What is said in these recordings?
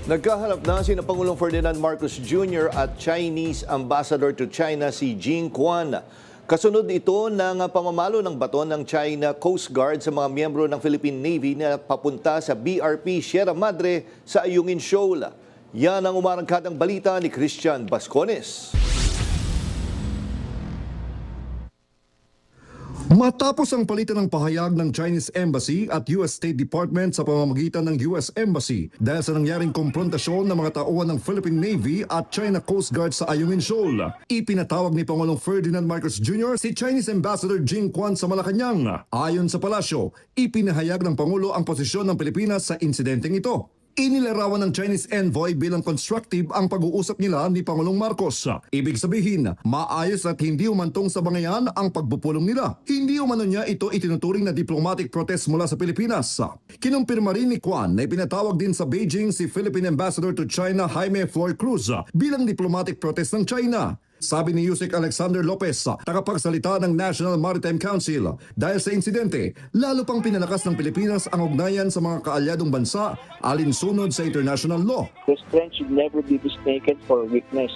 Nagkaharap na sina Pangulong Ferdinand Marcos Jr. at Chinese Ambassador to China si Jing Quan. Kasunod ito ng pamamalo ng baton ng China Coast Guard sa mga miyembro ng Philippine Navy na papunta sa BRP Sierra Madre sa Ayungin Shoal. Yan ang umarangkadang balita ni Christian Bascones. Matapos ang palitan ng pahayag ng Chinese Embassy at US State Department sa pamamagitan ng US Embassy dahil sa nangyaring komprontasyon ng mga tauhan ng Philippine Navy at China Coast Guard sa Ayungin Shoal, ipinatawag ni Pangulong Ferdinand Marcos Jr. si Chinese Ambassador Jing Quan sa Malacanang. Ayon sa palasyo, ipinahayag ng Pangulo ang posisyon ng Pilipinas sa insidenteng ito. Inilarawan ng Chinese envoy bilang constructive ang pag-uusap nila ni Pangulong Marcos. Ibig sabihin, maayos at hindi umantong sa bangayan ang pagpupulong nila. Hindi umano niya ito itinuturing na diplomatic protest mula sa Pilipinas. Kinumpirma rin ni Quan na ipinatawag din sa Beijing si Philippine Ambassador to China Jaime Floyd Cruz bilang diplomatic protest ng China. Sabi ni Yusek Alexander Lopez, tagapagsalita ng National Maritime Council, dahil sa insidente, lalo pang pinalakas ng Pilipinas ang ugnayan sa mga kaalyadong bansa alinsunod sa international law. The strength should never be mistaken for weakness.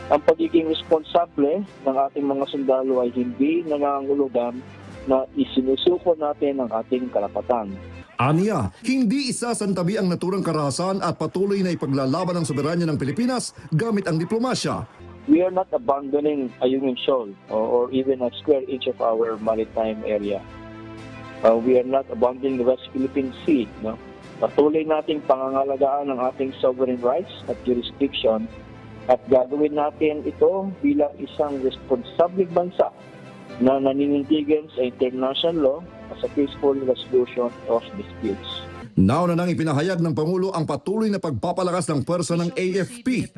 Ang pagiging responsable ng ating mga sundalo ay hindi nangangulugan na isinusuko natin ang ating karapatan. Aniya, hindi isasantabi ang naturang karahasan at patuloy na ipaglalaban ang soberanya ng Pilipinas gamit ang diplomasya. We are not abandoning Ayungin Shoal or even a square inch of our maritime area. We are not abandoning the West Philippine Sea. No? Patuloy nating pangangalagaan ang ating sovereign rights at jurisdiction at gagawin natin ito bilang isang responsable bansa na naninindigan sa international law as a peaceful resolution of disputes. Nauna nang ipinahayag ng Pangulo ang patuloy na pagpapalakas ng pwersa ng AFP.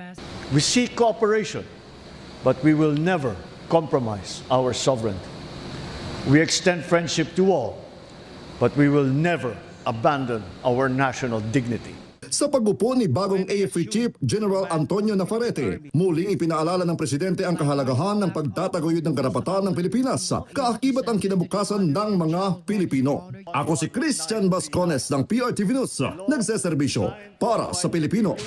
We seek cooperation, but we will never compromise our sovereignty. We extend friendship to all, but we will never abandon our national dignity. Sa pag-upo ni bagong AFP Chief General Antonio Navarrete, muling ipinaalala ng Presidente ang kahalagahan ng pagtataguyod ng karapatan ng Pilipinas, kaakibat ang kinabukasan ng mga Pilipino. Ako si Christian Bascones ng PRTV News, nagseserbisyo para sa Pilipino.